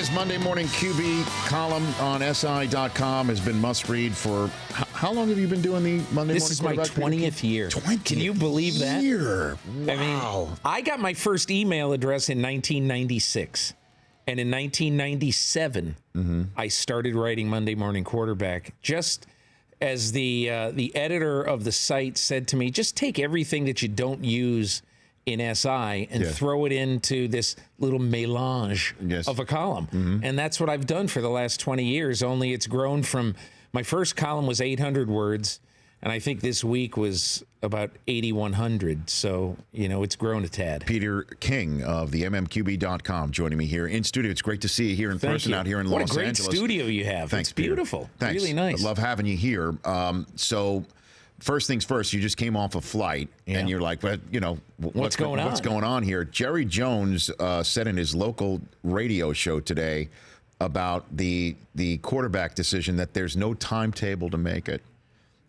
His Monday Morning QB column on SI.com has been must-read for... How long have you been doing the Monday This Morning is my 20th year. 20th Can you believe that? year. Wow. I mean, I got my first email address in 1996. And in 1997, I started writing Monday Morning Quarterback. Just as the editor of the site said to me, just take everything that you don't use in SI and throw it into this little melange of a column. And that's what I've done for the last 20 years, only it's grown from, my first column was 800 words, and I think this week was about 8,100. So, it's grown a tad. Peter King of the MMQB.com joining me here in studio. It's great to see you here in person out here in Los Angeles. What a great studio you have. Thanks, it's beautiful. Peter. Thanks. Really nice. I love having you here. So, first things first, you just came off a flight, and you're like, well, what's going on? What's going on here? Jerry Jones said in his local radio show today about the quarterback decision that there's no timetable to make it.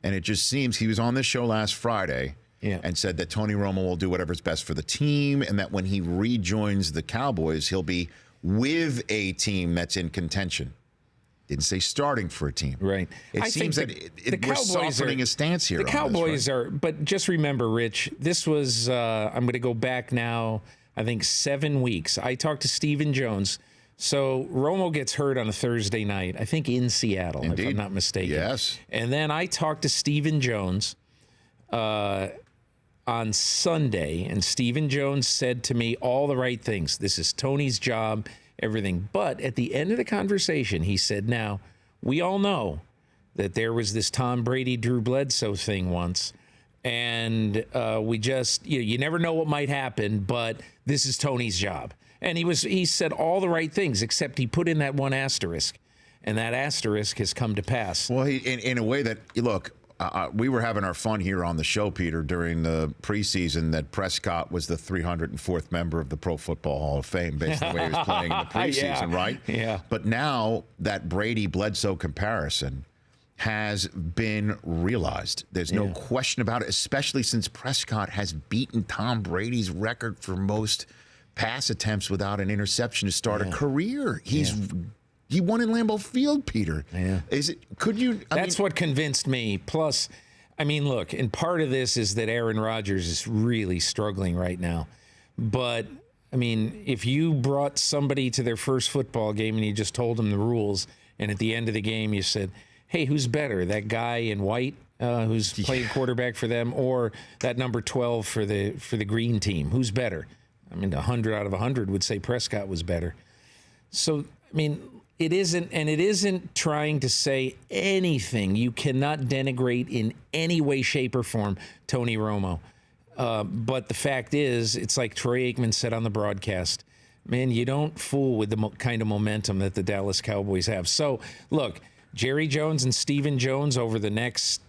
And it just seems he was on this show last Friday and said that Tony Romo will do whatever's best for the team, and that when he rejoins the Cowboys, he'll be with a team that's in contention. Didn't say starting for a team. Right. It seems that the Cowboys are softening his stance here. The Cowboys are, but just remember, Rich, this was, I'm going to go back now, I think 7 weeks. I talked to Stephen Jones. So Romo gets hurt on a Thursday night, I think in Seattle, if I'm not mistaken. Yes. And then I talked to Stephen Jones on Sunday, and Stephen Jones said to me all the right things. This is Tony's job, everything. But at the end of the conversation, he said, now, we all know that there was this Tom Brady, Drew Bledsoe thing once. And we just, you never know what might happen, but this is Tony's job. And he said all the right things, except he put in that one asterisk. And that asterisk has come to pass. Well, in a way that, look, we were having our fun here on the show, Peter, during the preseason that Prescott was the 304th member of the Pro Football Hall of Fame, based on the way he was playing in the preseason, right? Yeah. But now that Brady-Bledsoe comparison has been realized. There's no question about it, especially since Prescott has beaten Tom Brady's record for most pass attempts without an interception to start a career. He won in Lambeau Field, Peter. Yeah. That's what convinced me. Plus, I mean, look, and part of this is that Aaron Rodgers is really struggling right now. But, I mean, if you brought somebody to their first football game and you just told them the rules, and at the end of the game you said, hey, who's better, that guy in white who's playing quarterback for them, or that number 12 for the green team? Who's better? I mean, 100 out of 100 would say Prescott was better. So, I mean, it isn't trying to say anything. You cannot denigrate in any way, shape, or form Tony Romo. But the fact is, it's like Troy Aikman said on the broadcast, man, you don't fool with the kind of momentum that the Dallas Cowboys have. So, look, Jerry Jones and Stephen Jones over the next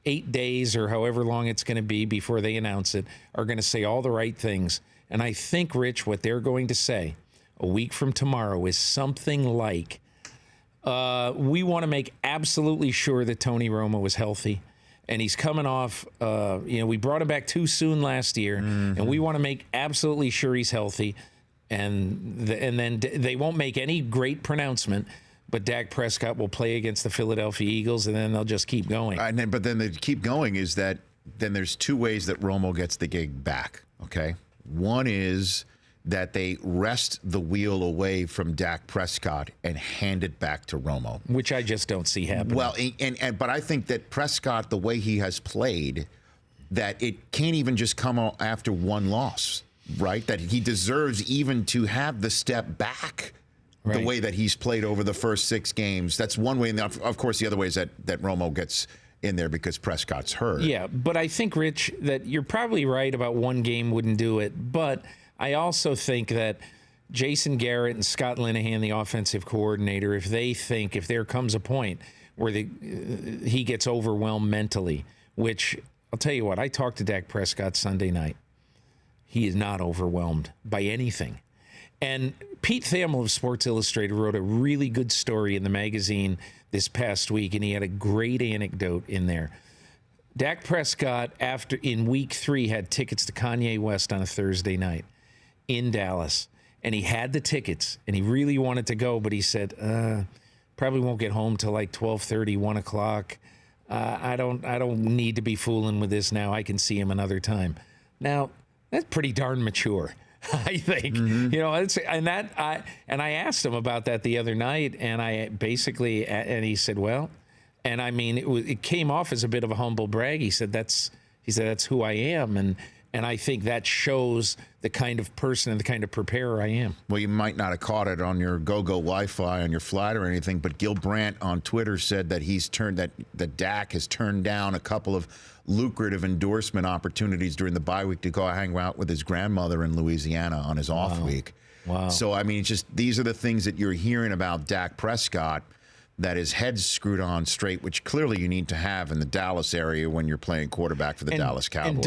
8 days or however long it's going to be before they announce it are going to say all the right things. And I think, Rich, what they're going to say a week from tomorrow is something like, we want to make absolutely sure that Tony Romo is healthy. And he's coming off, we brought him back too soon last year, and we want to make absolutely sure he's healthy. And then they won't make any great pronouncement, but Dak Prescott will play against the Philadelphia Eagles, and then they'll just keep going. But then they keep going is that then there's two ways that Romo gets the gig back, okay? One is that they wrest the wheel away from Dak Prescott and hand it back to Romo, which I just don't see happening. Well, but I think that Prescott, the way he has played, that it can't even just come after one loss, right? That he deserves even to have the step back. Right. The way that he's played over the first 6 games. That's one way. And of course, the other way is that Romo gets in there because Prescott's hurt. Yeah, but I think, Rich, that you're probably right about one game wouldn't do it. But I also think that Jason Garrett and Scott Linehan, the offensive coordinator, if there comes a point where he gets overwhelmed mentally, which I'll tell you what, I talked to Dak Prescott Sunday night. He is not overwhelmed by anything. And Pete Thamel of Sports Illustrated wrote a really good story in the magazine this past week, and he had a great anecdote in there. Dak Prescott, in week 3, had tickets to Kanye West on a Thursday night in Dallas. and he had the tickets, and he really wanted to go, but he said, probably won't get home till like 12:30, 1 o'clock. I don't need to be fooling with this now. I can see him another time. Now, that's pretty darn mature, I think. You know, I asked him about that the other night, and he said, well, and I mean, it came off as a bit of a humble brag. He said that's who I am, and I think that shows the kind of person and the kind of preparer I am. Well, you might not have caught it on your go-go Wi-Fi on your flight or anything, but Gil Brandt on Twitter said that that Dak has turned down a couple of lucrative endorsement opportunities during the bye week to go hang out with his grandmother in Louisiana on his off week. Wow. So, I mean, these are the things that you're hearing about Dak Prescott, that his head's screwed on straight, which clearly you need to have in the Dallas area when you're playing quarterback for the Dallas Cowboys,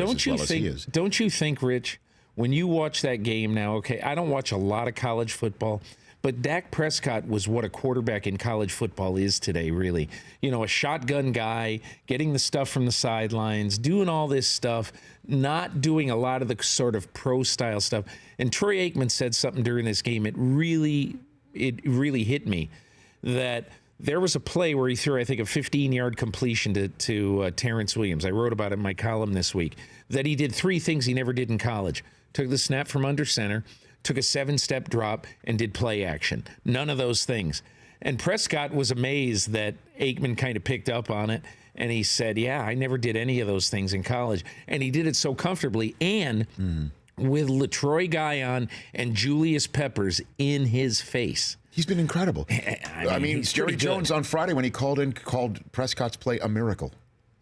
Don't you think, Rich, when you watch that game now, okay, I don't watch a lot of college football, but Dak Prescott was what a quarterback in college football is today, really. You know, a shotgun guy, getting the stuff from the sidelines, doing all this stuff, not doing a lot of the sort of pro-style stuff. And Troy Aikman said something during this game. It really hit me that there was a play where he threw, I think, a 15-yard completion to Terrence Williams. I wrote about it in my column this week, that he did 3 things he never did in college. Took the snap from under center, took a 7-step drop, and did play action. None of those things. And Prescott was amazed that Aikman kind of picked up on it, and he said, yeah, I never did any of those things in college. And he did it so comfortably, and with LaTroy Guion and Julius Peppers in his face. He's been incredible. I mean Jerry Jones on Friday when he called Prescott's play a miracle.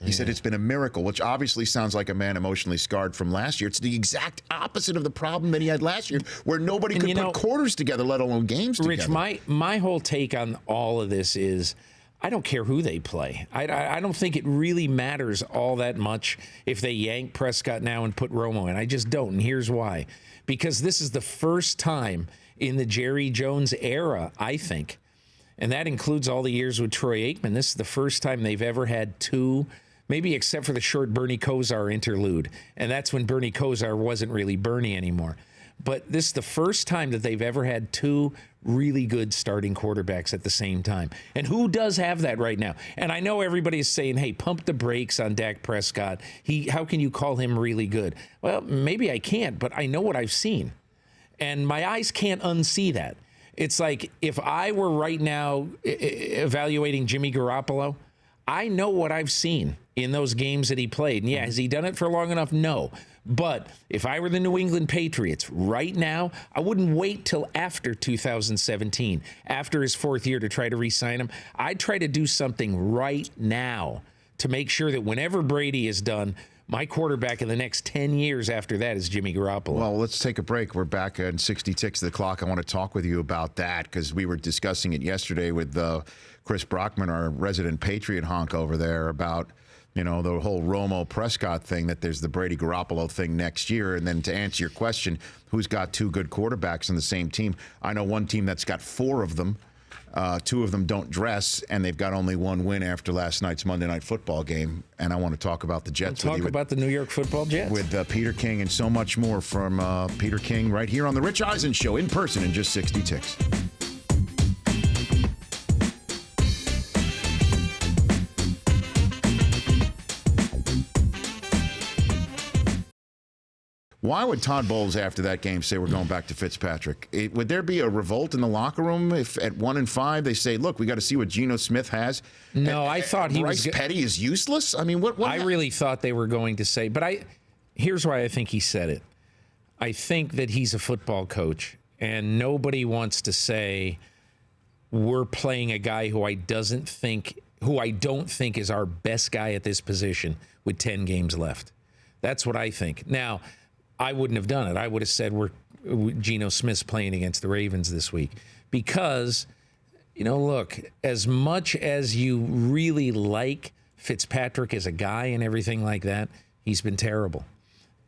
He said it's been a miracle, which obviously sounds like a man emotionally scarred from last year. It's the exact opposite of the problem that he had last year, where nobody could put quarters together, let alone games together. Rich, my whole take on all of this is I don't care who they play. I don't think it really matters all that much if they yank Prescott now and put Romo in. I just don't, and here's why. Because this is the first time in the Jerry Jones era, I think, and that includes all the years with Troy Aikman, this is the first time they've ever had 2, maybe except for the short Bernie Kosar interlude, and that's when Bernie Kosar wasn't really Bernie anymore. But this is the first time that they've ever had 2 really good starting quarterbacks at the same time. And who does have that right now? And I know everybody is saying, hey, pump the brakes on Dak Prescott. How can you call him really good? Well, maybe I can't, but I know what I've seen. And my eyes can't unsee that. It's like if I were right now evaluating Jimmy Garoppolo, I know what I've seen in those games that he played. And yeah, has he done it for long enough? No. But if I were the New England Patriots right now, I wouldn't wait till after 2017, after his 4th year to try to re-sign him. I'd try to do something right now to make sure that whenever Brady is done, my quarterback in the next 10 years after that is Jimmy Garoppolo. Well, let's take a break. We're back at 60 ticks of the clock. I want to talk with you about that because we were discussing it yesterday with Chris Brockman, our resident Patriot honk over there, about the whole Romo Prescott thing, that there's the Brady Garoppolo thing next year. And then to answer your question, who's got 2 good quarterbacks in the same team? I know one team that's got 4 of them. 2 of them don't dress, and they've got only 1 win after last night's Monday Night Football game. And I want to talk about the Jets. Talk about the New York Football Jets. With Peter King and so much more from Peter King right here on The Rich Eisen Show in person in just 60 ticks. Why would Todd Bowles after that game say we're going back to Fitzpatrick? Would there be a revolt in the locker room if at 1-5 they say, look, we got to see what Geno Smith has? No, I thought Bryce Petty is useless? I mean, what I really thought they were going to say, but here's why I think he said it. I think that he's a football coach, and nobody wants to say we're playing a guy who I don't think is our best guy at this position with 10 games left. That's what I think. Now, I wouldn't have done it. I would have said Geno Smith's playing against the Ravens this week because, look, as much as you really like Fitzpatrick as a guy and everything like that, he's been terrible.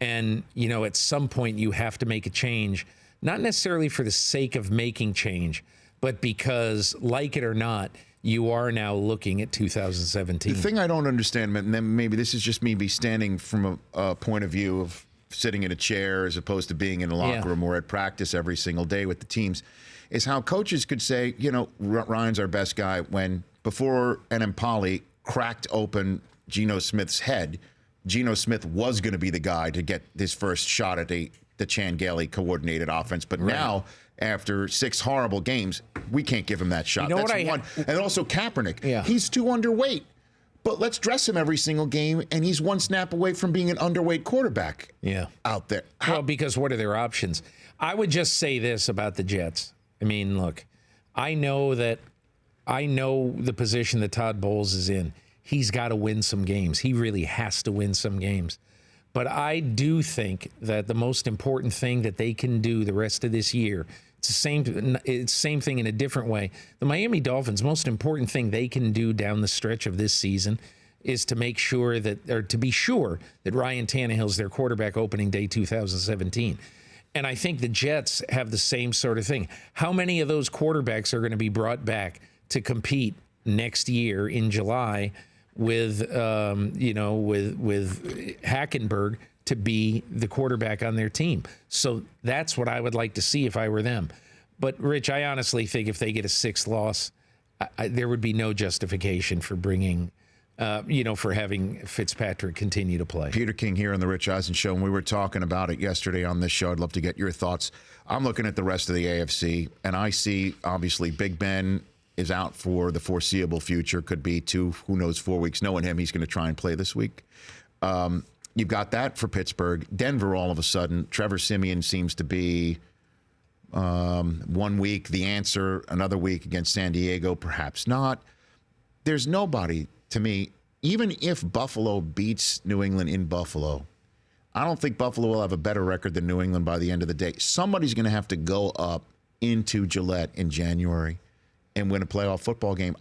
And, at some point you have to make a change, not necessarily for the sake of making change, but because, like it or not, you are now looking at 2017. The thing I don't understand, and then maybe this is just me standing from a point of view of sitting in a chair as opposed to being in a locker room or at practice every single day with the teams, is how coaches could say, Ryan's our best guy, when before Enemkpali cracked open Geno Smith's head, Geno Smith was going to be the guy to get his first shot at the Chan Gailey coordinated offense. But now, after 6 horrible games, we can't give him that shot. You know That's one. And also Kaepernick. He's too underweight. But let's dress him every single game, and he's one snap away from being an underweight quarterback out there. Well, because what are their options? I would just say this about the Jets. I mean, look, I know the position that Todd Bowles is in. He's got to win some games. He really has to win some games. But I do think that the most important thing that they can do the rest of this year, it's the same thing in a different way. The Miami Dolphins' most important thing they can do down the stretch of this season is to make sure to be sure that Ryan Tannehill's their quarterback opening day 2017. And I think the Jets have the same sort of thing. How many of those quarterbacks are going to be brought back to compete next year in July with Hackenberg to be the quarterback on their team? So that's what I would like to see if I were them. But Rich, I honestly think if they get a 6th loss, there would be no justification for bringing, for having Fitzpatrick continue to play. Peter King here on the Rich Eisen Show, and we were talking about it yesterday on this show. I'd love to get your thoughts. I'm looking at the rest of the AFC, and I see, obviously, Big Ben is out for the foreseeable future. Could be 4 weeks. Knowing him, he's going to try and play this week. You've got that for Pittsburgh. Denver, all of a sudden, Trevor Siemian seems to be 1 week the answer, another week against San Diego, perhaps not. There's nobody, to me, even if Buffalo beats New England in Buffalo, I don't think Buffalo will have a better record than New England by the end of the day. Somebody's going to have to go up into Gillette in January and win a playoff football game.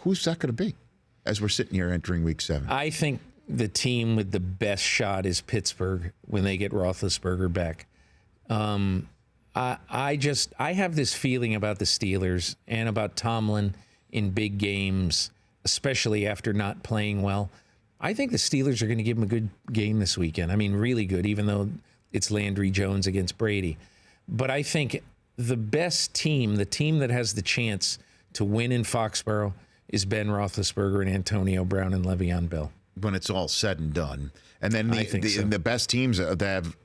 Who's that going to be as we're sitting here entering week 7? I think the team with the best shot is Pittsburgh when they get Roethlisberger back. I have this feeling about the Steelers and about Tomlin in big games, especially after not playing well. I think the Steelers are going to give them a good game this weekend. I mean, really good, even though it's Landry Jones against Brady. But I think the best team, the team that has the chance to win in Foxborough, is Ben Roethlisberger and Antonio Brown and Le'Veon Bell. When it's all said and done. And then the best teams that have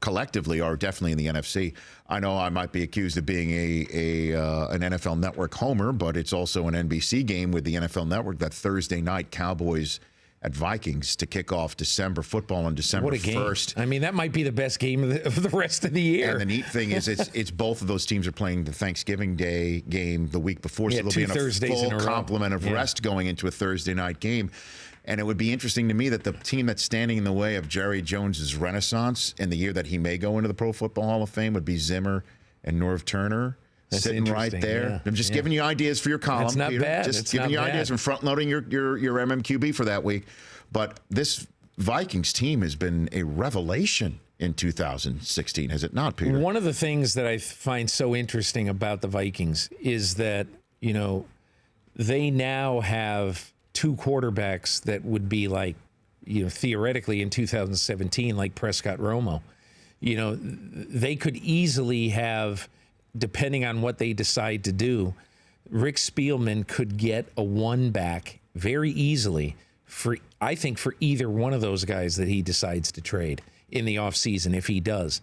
collectively are definitely in the NFC. I know I might be accused of being an NFL Network homer, but it's also an NBC game with the NFL Network, that Thursday night Cowboys at Vikings to kick off December football on December 1st. I mean, that might be the best game of the rest of the year. And the neat thing is it's both of those teams are playing the Thanksgiving Day game the week before, so there'll be a full complement of rest going into a Thursday night game. And it would be interesting to me that the team that's standing in the way of Jerry Jones's renaissance in the year that he may go into the Pro Football Hall of Fame would be Zimmer and Norv Turner. That's sitting right there. Yeah. I'm just giving you ideas for your column. That's not Peter. bad. Just giving you ideas and front loading your MMQB for that week. But this Vikings team has been a revelation in 2016, has it not, Peter? One of the things that I find so interesting about the Vikings is that, they now have 2 quarterbacks that would be like, theoretically in 2017, like Prescott Romo. They could easily have, depending on what they decide to do, Rick Spielman could get a 1 back very easily for either one of those guys that he decides to trade in the offseason, if he does.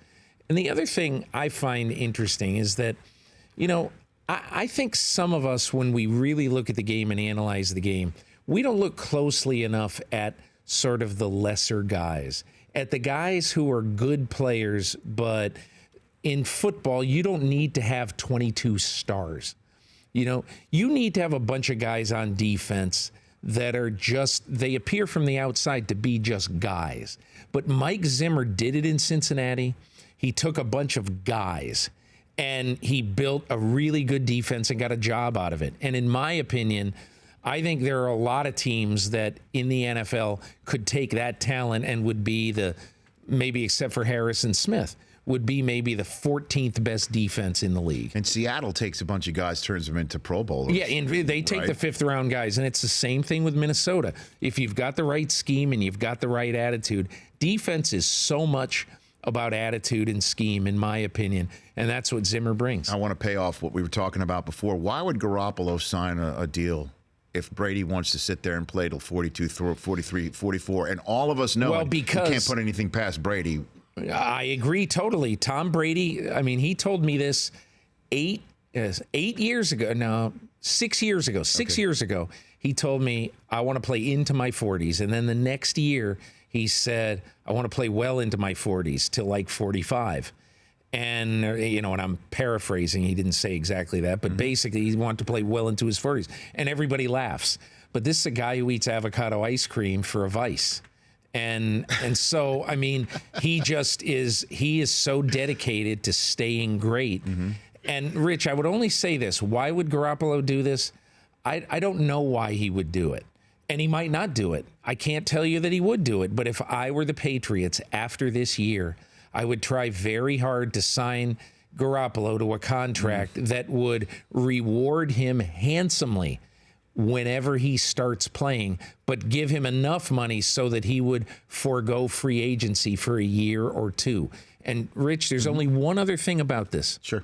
And the other thing I find interesting is that, I think some of us, when we really look at the game and analyze the game, we don't look closely enough at sort of the lesser guys, at the guys who are good players, but in football, you don't need to have 22 stars. You need to have a bunch of guys on defense that are they appear from the outside to be just guys. But Mike Zimmer did it in Cincinnati. He took a bunch of guys and he built a really good defense and got a job out of it. And in my opinion, I think there are a lot of teams that in the NFL could take that talent and would be maybe except for Harrison Smith, would be maybe the 14th best defense in the league. And Seattle takes a bunch of guys, turns them into Pro Bowlers. Yeah, and they take the 5th round guys, and it's the same thing with Minnesota. If you've got the right scheme and you've got the right attitude, Defense is so much about attitude and scheme, in my opinion, and that's what Zimmer brings. I want to pay off what we were talking about before. Why would Garoppolo sign a deal if Brady wants to sit there and play till 42, 43, 44, and all of us know you can't put anything past Brady? I agree totally. Tom Brady, I mean, he told me this 6 years ago. 6 years ago, he told me, I want to play into my 40s. And then the next year, he said, I want to play well into my 40s till like 45. And, and I'm paraphrasing. He didn't say exactly that, but basically he wanted to play well into his 40s. And everybody laughs. But this is a guy who eats avocado ice cream for a vice. And so, I mean, he is so dedicated to staying great. And Rich, I would only say this. Why would Garoppolo do this? I don't know why he would do it. And he might not do it. I can't tell you that he would do it. But if I were the Patriots after this year, I would try very hard to sign Garoppolo to a contract that would reward him handsomely whenever he starts playing, but give him enough money so that he would forego free agency for a year or two. And Rich, there's only one other thing about this. Sure.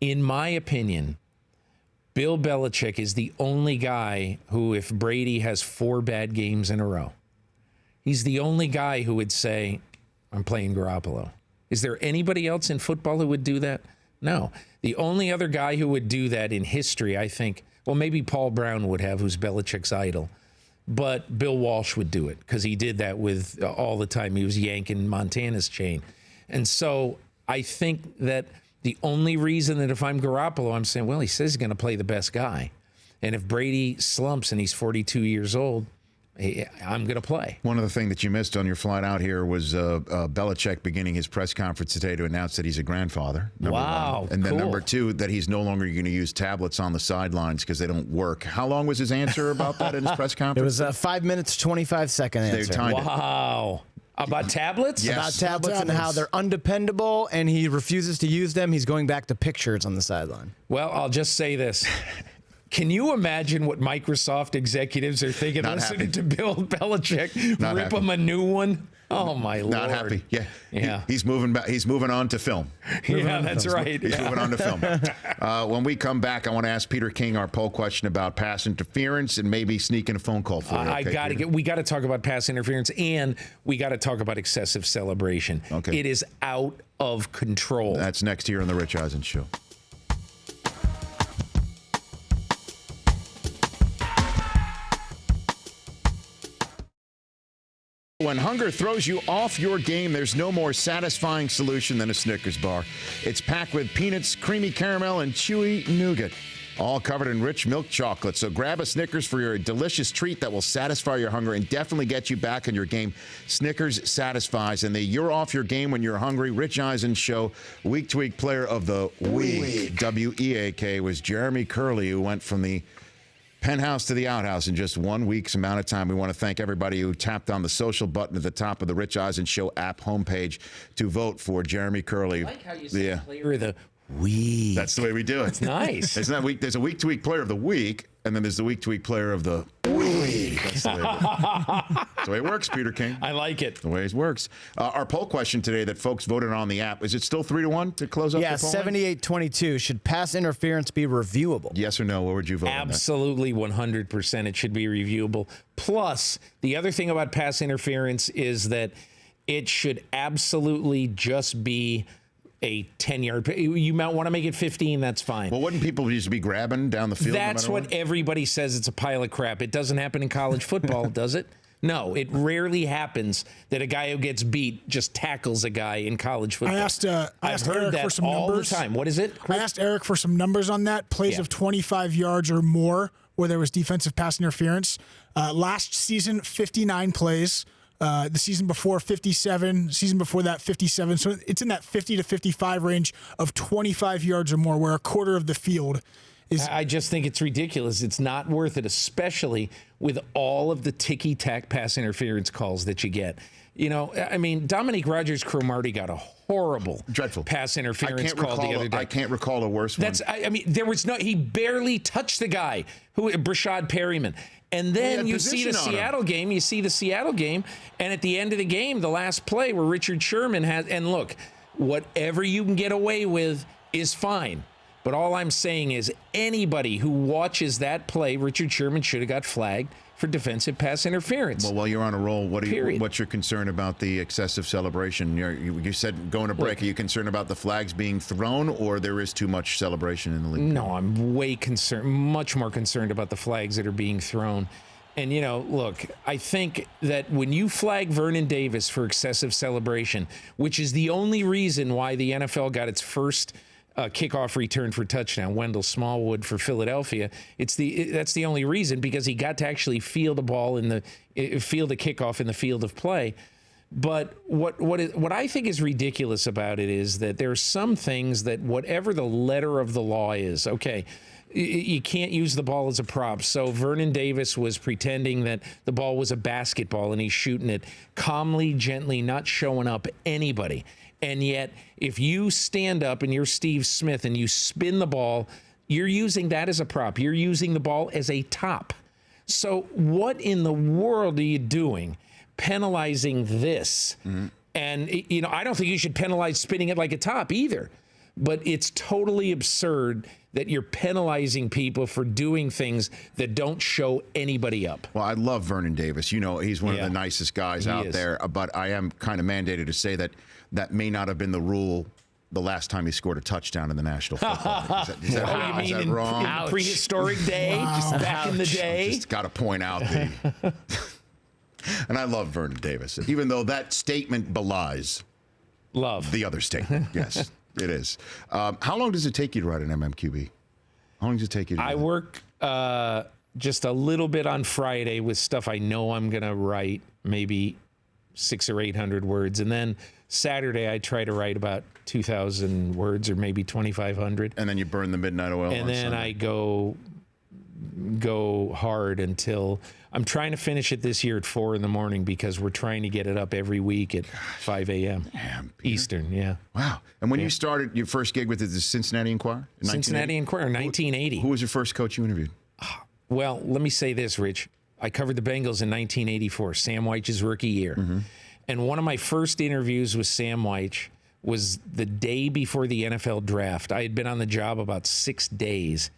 In my opinion, Bill Belichick is the only guy who, if Brady has 4 bad games in a row, he's the only guy who would say, I'm playing Garoppolo. Is there anybody else in football who would do that? No. The only other guy who would do that in history, I think, well, maybe Paul Brown would have, who's Belichick's idol, but Bill Walsh would do it because he did that with all the time. He was yanking Montana's chain. And so I think that the only reason that if I'm Garoppolo, I'm saying, well, he says he's going to play the best guy. And if Brady slumps and he's 42 years old, I'm going to play. One of the things that you missed on your flight out here was Belichick beginning his press conference today to announce that he's a grandfather. Wow, one. And then cool. number 2, that he's no longer going to use tablets on the sidelines because they don't work. How long was his answer about that in his press conference? It was a 5 minutes, 25-second answer. Wow. About tablets? Yes. About tablets and how they're undependable, and he refuses to use them. He's going back to pictures on the sideline. Well, I'll just say this. Can you imagine what Microsoft executives are thinking listening to Bill Belichick rip him a new one? Oh, my Lord. Not happy. Yeah. He's moving back. He's moving on to film. Yeah, that's right. He's moving on to film. When we come back, I want to ask Peter King our poll question about pass interference and maybe sneak in a phone call for you. We got to talk about pass interference, and we got to talk about excessive celebration. Okay. It is out of control. That's next here on the Rich Eisen Show. When hunger throws you off your game, there's no more satisfying solution than a Snickers bar. It's packed with peanuts, creamy caramel, and chewy nougat, all covered in rich milk chocolate. So grab a Snickers for your delicious treat that will satisfy your hunger and definitely get you back in your game. Snickers satisfies, and you're off your game when you're hungry. Rich Eisen Show week-to-week player of the week, WEAK, was Jeremy Curley, who went from the penthouse to the outhouse in just 1 week's amount of time. We want to thank everybody who tapped on the social button at the top of the Rich Eisen Show app homepage to vote for Jeremy Curley. I like how you say player of the week. That's the way we do it. It's nice. It's not week. There's a week-to-week player of the week, and then there's the week-to-week player of the week. That's the way it works, Peter King. I like it. The way it works. Our poll question today that folks voted on the app, is it still 3-1 to close up the poll? 78-22. Should pass interference be reviewable? Yes or no? What would you vote Absolutely, 100%. It should be reviewable. Plus, the other thing about pass interference is that it should absolutely just be a 10-yard. You might want to make it 15. That's fine. Well, wouldn't people just be grabbing down the field? That's what everybody says. It's a pile of crap. It doesn't happen in college football, does it? No, it rarely happens that a guy who gets beat just tackles a guy in college football. I've heard Eric that for some all numbers. The time. What is it? I asked Eric for some numbers on that. Plays of 25 yards or more where there was defensive pass interference. Last season, 59 plays. The season before, 57. Season before that, 57. So it's in that 50 to 55 range of 25 yards or more, where a quarter of the field is. I just think it's ridiculous. It's not worth it, especially with all of the ticky-tack pass interference calls that you get. You know, I mean, Dominique Rodgers-Cromartie got a horrible, dreadful pass interference call the other day. I can't recall a worse one. I mean, there was no. He barely touched the guy, Brashad Perryman. And then you see the Seattle game. You see the Seattle game, and at the end of the game, the last play where Richard Sherman has. And look, whatever you can get away with is fine. But all I'm saying is anybody who watches that play, Richard Sherman should have got flagged for defensive pass interference. Well, while you're on a roll, what's your concern about the excessive celebration? You said going to break. Are you concerned about the flags being thrown, or there is too much celebration in the league? No, I'm much more concerned about the flags that are being thrown. And, you know, look, I think that when you flag Vernon Davis for excessive celebration, which is the only reason why the NFL got its first kickoff return for touchdown, Wendell Smallwood for Philadelphia. That's the only reason, because he got to actually feel the ball feel the kickoff in the field of play. But what I think is ridiculous about it is that there are some things that whatever the letter of the law is, okay, you can't use the ball as a prop. So Vernon Davis was pretending that the ball was a basketball and he's shooting it calmly, gently, not showing up anybody. And yet, if you stand up and you're Steve Smith and you spin the ball, you're using that as a prop. You're using the ball as a top. So what in the world are you doing penalizing this? Mm-hmm. And, you know, I don't think you should penalize spinning it like a top either. But it's totally absurd that you're penalizing people for doing things that don't show anybody up. Well, I love Vernon Davis. You know, he's one of the nicest guys out there. But I am kind of mandated to say that may not have been the rule the last time he scored a touchdown in the National Football League. Is that wrong? In prehistoric day, back in the day? Just got to point out the... And I love Vernon Davis, even though that statement belies the other statement. Yes, it is. How long does it take you to write an MMQB? How long does it take you to I work just a little bit on Friday with stuff I know I'm going to write, maybe 600 or 800 words. And then Saturday, I try to write about 2,000 words or maybe 2,500. And then you burn the midnight oil. And then Sunday. I go hard until I'm trying to finish it this year at 4 a.m. because we're trying to get it up every week at 5 a.m. Eastern. Yeah. Wow. And when you started your first gig with the Cincinnati Enquirer? Cincinnati Enquirer, 1980. Who was your first coach you interviewed? Well, let me say this, Rich. I covered the Bengals in 1984, Sam Wyche's rookie year. Mm-hmm. And one of my first interviews with Sam Wyche was the day before the NFL draft. I had been on the job about 6 days.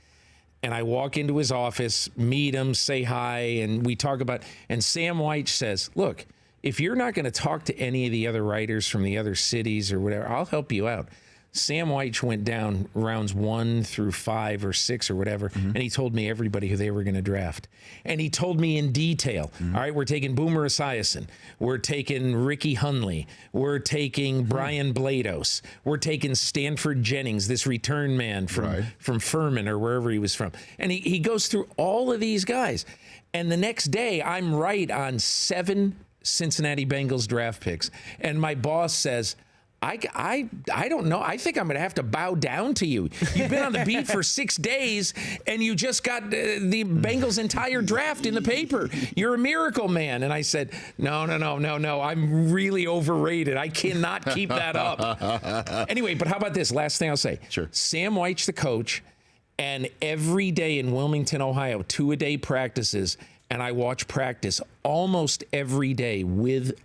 And I walk into his office, meet him, say hi, and we talk about, and Sam Wyche says, look, if you're not going to talk to any of the other writers from the other cities or whatever, I'll help you out. Sam Wyche went down rounds 1 through 5 or 6 or whatever, and he told me everybody who they were going to draft. And he told me in detail, all right, we're taking Boomer Esiason, we're taking Ricky Hundley, we're taking Brian Blados, we're taking Stanford Jennings, this return man from Furman or wherever he was from. And he goes through all of these guys. And the next day, I'm right on 7 Cincinnati Bengals draft picks. And my boss says, I don't know. I think I'm going to have to bow down to you. You've been on the beat for 6 days, and you just got the Bengals' entire draft in the paper. You're a miracle man. And I said, no. I'm really overrated. I cannot keep that up. Anyway, but how about this? Last thing I'll say. Sure. Sam Wyche, the coach, and every day in Wilmington, Ohio, 2-a-day practices. And I watch practice almost every day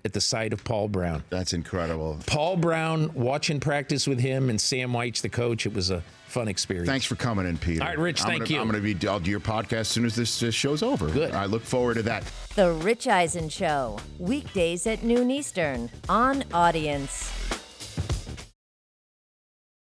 at the side of Paul Brown. That's incredible. Paul Brown, watching practice with him and Sam Wyche, the coach. It was a fun experience. Thanks for coming in, Peter. All right, Rich, thank you. I'll do your podcast as soon as this show's over. Good. I look forward to that. The Rich Eisen Show, weekdays at noon Eastern on Audience.